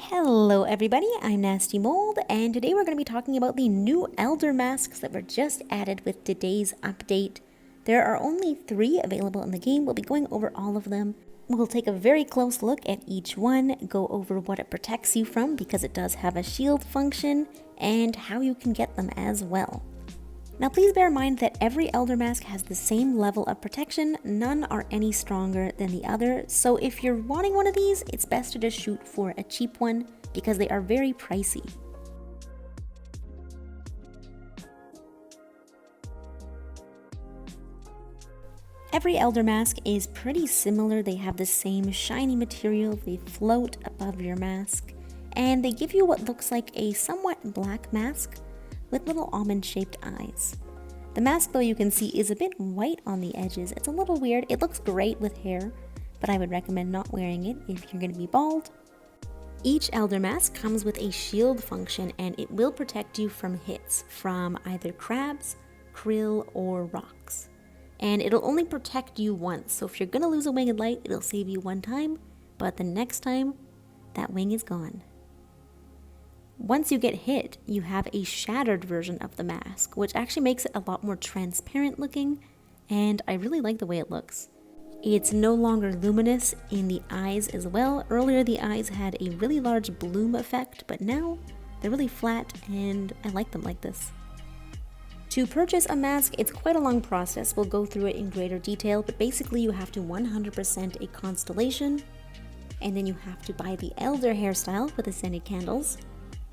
Hello everybody, I'm Nastymold, and today we're going to be talking about the new Elder masks that were just added with today's update. There are only 3 available in the game. We'll be going over all of them. We'll take a very close look at each one, go over what it protects you from because it does have a shield function, and how you can get them as well. Now please bear in mind that every Elder mask has the same level of protection, none are any stronger than the other, so if you're wanting one of these, it's best to just shoot for a cheap one because they are very pricey. Every Elder mask is pretty similar. They have the same shiny material, they float above your mask, and they give you what looks like a somewhat black mask with little almond-shaped eyes. The mask, though, you can see is a bit white on the edges. It's a little weird. It looks great with hair, but I would recommend not wearing it if you're going to be bald. Each Elder mask comes with a shield function, and it will protect you from hits from either crabs, krill, or rocks. And it'll only protect you once, so if you're going to lose a winged light, it'll save you one time, but the next time, that wing is gone. Once you get hit, you have a shattered version of the mask, which actually makes it a lot more transparent looking, and I really like the way it looks. It's no longer luminous in the eyes as well. Earlier the eyes had a really large bloom effect, but now they're really flat and I like them like this. To purchase a mask, it's quite a long process. We'll go through it in greater detail, but basically you have to 100% a constellation, and then you have to buy the Elder hairstyle with the scented candles.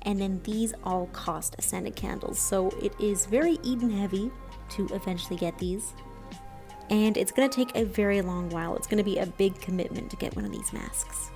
And then these all cost scented candles, so it is very Eden heavy to eventually get these. And it's going to take a very long while. It's going to be a big commitment to get one of these masks.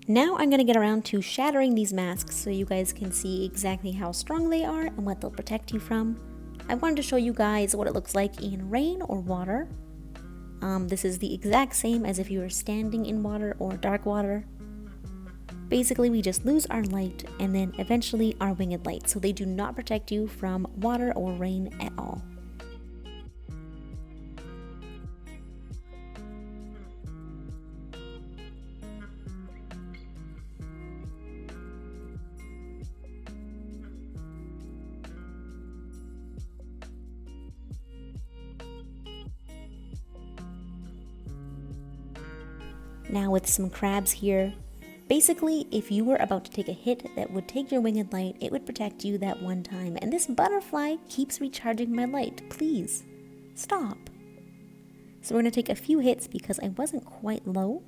Now I'm going to get around to shattering these masks so you guys can see exactly how strong they are and what they'll protect you from. I wanted to show you guys what it looks like in rain or water. This is the exact same as if you were standing in water or dark water. Basically, we just lose our light and then eventually our winged light, so they do not protect you from water or rain at all. Now with some crabs here, basically if you were about to take a hit that would take your winged light, it would protect you that one time. And this butterfly keeps recharging my light. Please, stop. So we're going to take a few hits because I wasn't quite low.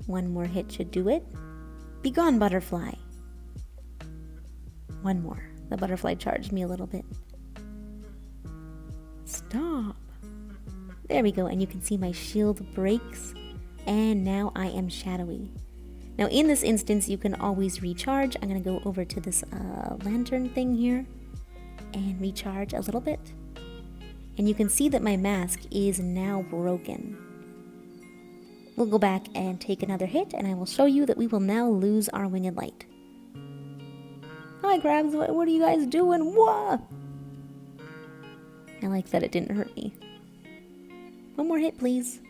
One more hit should do it. Be gone, butterfly. One more. The butterfly charged me a little bit. Stop. There we go, and you can see my shield breaks, and now I am shadowy. Now in this instance, you can always recharge. I'm gonna go over to this lantern thing here and recharge a little bit. And you can see that my mask is now broken. We'll go back and take another hit, and I will show you that we will now lose our winged light. Hi, Crabs, what are you guys doing? Whoa! I like that it didn't hurt me. One more hit, please.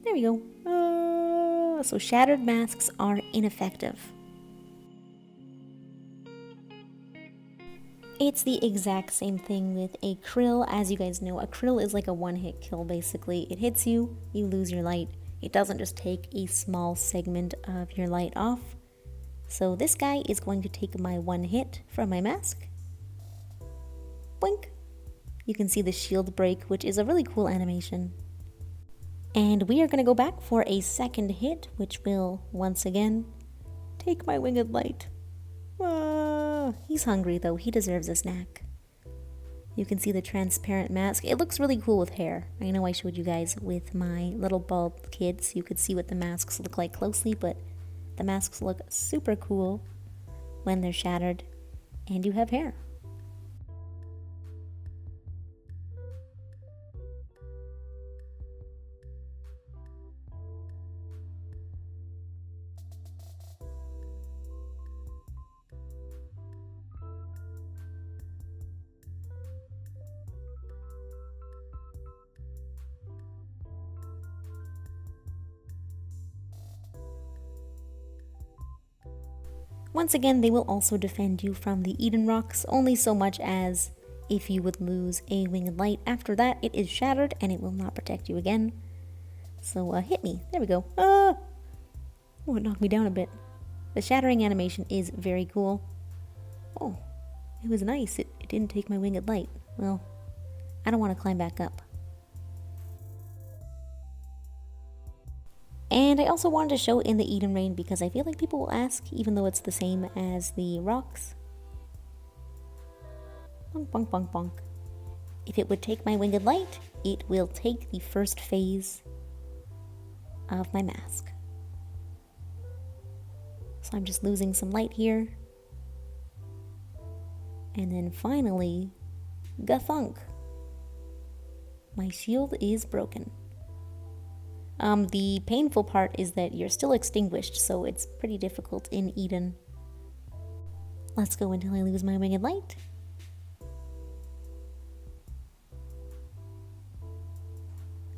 There we go. So shattered masks are ineffective. It's the exact same thing with a krill. As you guys know, a krill is like a one-hit kill basically. It hits you, you lose your light. It doesn't just take a small segment of your light off. So this guy is going to take my one hit from my mask. Blink. You can see the shield break, which is a really cool animation. And we are going to go back for a second hit, which will, once again, take my winged light. He's hungry though, he deserves a snack. You can see the transparent mask. It looks really cool with hair. I know I showed you guys with my little bald kid so you could see what the masks look like closely, but the masks look super cool when they're shattered and you have hair. Once again, they will also defend you from the Eden rocks, only so much as if you would lose a winged light. After that, it is shattered and it will not protect you again. So hit me. There we go. Oh, it knocked me down a bit. The shattering animation is very cool. Oh, it was nice. It didn't take my winged light. Well, I don't want to climb back up. And I also wanted to show in the Eden Rain because I feel like people will ask, even though it's the same as the rocks. Bonk, bonk, bonk, bonk. If it would take my winged light, it will take the first phase of my mask. So I'm just losing some light here. And then finally, gathunk. My shield is broken. The painful part is that you're still extinguished, so it's pretty difficult in Eden. Let's go until I lose my winged light.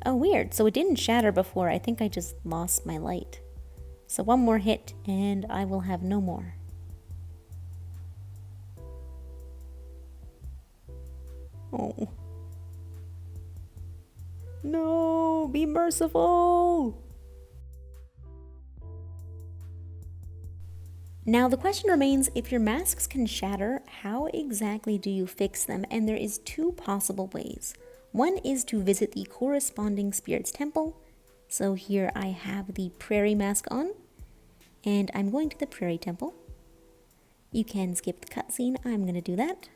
Oh, weird. So it didn't shatter before. I think I just lost my light. So one more hit, and I will have no more. Oh. No, be merciful! Now the question remains, if your masks can shatter, how exactly do you fix them? And there is two possible ways. One is to visit the corresponding spirit's temple. So here I have the prairie mask on, and I'm going to the prairie temple. You can skip the cutscene, I'm going to do that.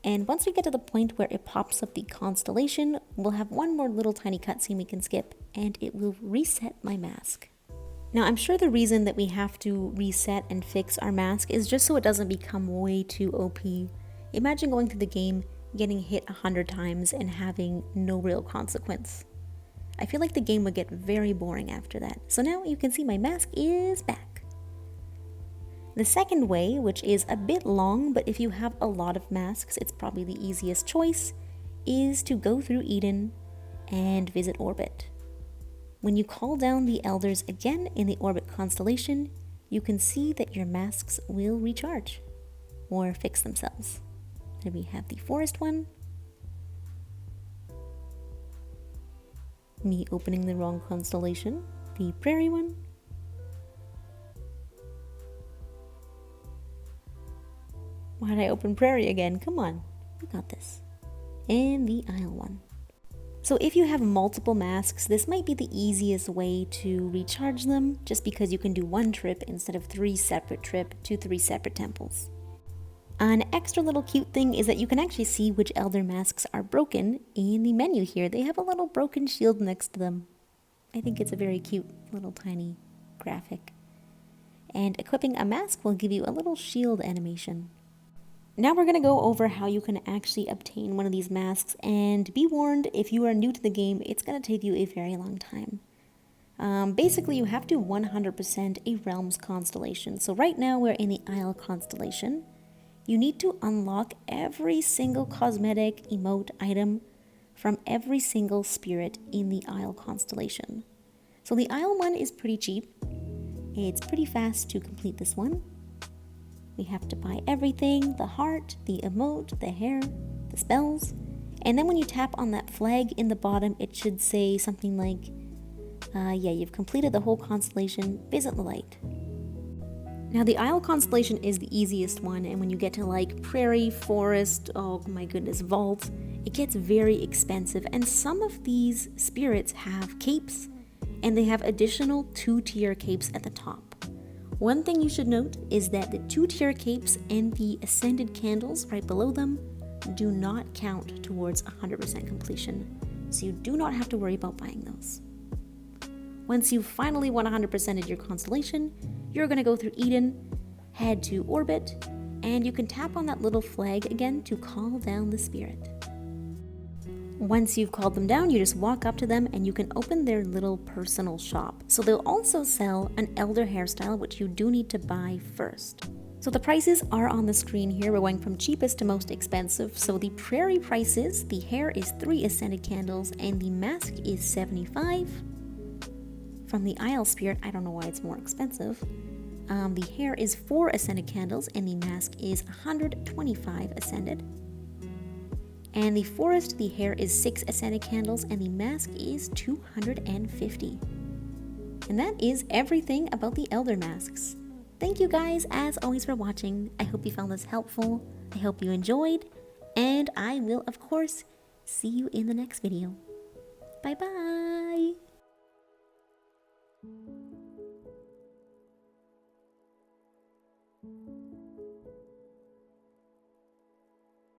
And once we get to the point where it pops up the constellation, we'll have one more little tiny cutscene we can skip, and it will reset my mask. Now, I'm sure the reason that we have to reset and fix our mask is just so it doesn't become way too OP. Imagine going through the game, getting hit 100 times, and having no real consequence. I feel like the game would get very boring after that. So now you can see my mask is back. The second way, which is a bit long, but if you have a lot of masks, it's probably the easiest choice, is to go through Eden and visit Orbit. When you call down the elders again in the Orbit constellation, you can see that your masks will recharge or fix themselves. There we have the forest one. Me opening the wrong constellation. The prairie one. Why did I open prairie again? Come on, we got this. And the Isle one. So if you have multiple masks, this might be the easiest way to recharge them, just because you can do one trip instead of 3 separate trips to 3 separate temples. An extra little cute thing is that you can actually see which elder masks are broken in the menu here. They have a little broken shield next to them. I think it's a very cute little tiny graphic. And equipping a mask will give you a little shield animation. Now we're going to go over how you can actually obtain one of these masks, and be warned, if you are new to the game, it's going to take you a very long time. Basically, you have to 100% a Realms constellation. So right now we're in the Isle constellation. You need to unlock every single cosmetic, emote, item from every single spirit in the Isle constellation. So the Isle one is pretty cheap. It's pretty fast to complete this one. We have to buy everything, the heart, the emote, the hair, the spells. And then when you tap on that flag in the bottom, it should say something like, yeah, you've completed the whole constellation, visit the light. Now the Isle constellation is the easiest one, and when you get to like prairie, forest, oh my goodness, vault, it gets very expensive. And some of these spirits have capes, and they have additional 2-tier capes at the top. One thing you should note is that the 2-tier capes and the ascended candles right below them do not count towards 100% completion, so you do not have to worry about buying those. Once you've finally 100%ed your constellation, you're going to go through Eden, head to Orbit, and you can tap on that little flag again to call down the spirit. Once you've called them down, you just walk up to them and you can open their little personal shop. So they'll also sell an elder hairstyle, which you do need to buy first. So the prices are on the screen here. We're going from cheapest to most expensive. So the prairie prices, the hair is 3 ascended candles and the mask is 75. From the Isle Spirit, I don't know why it's more expensive. The hair is 4 ascended candles and the mask is 125 ascended. And the forest, the hair is 6 ascended candles and the mask is 250. And that is everything about the elder masks. Thank you guys as always for watching. I hope you found this helpful. I hope you enjoyed. And I will of course see you in the next video. Bye bye!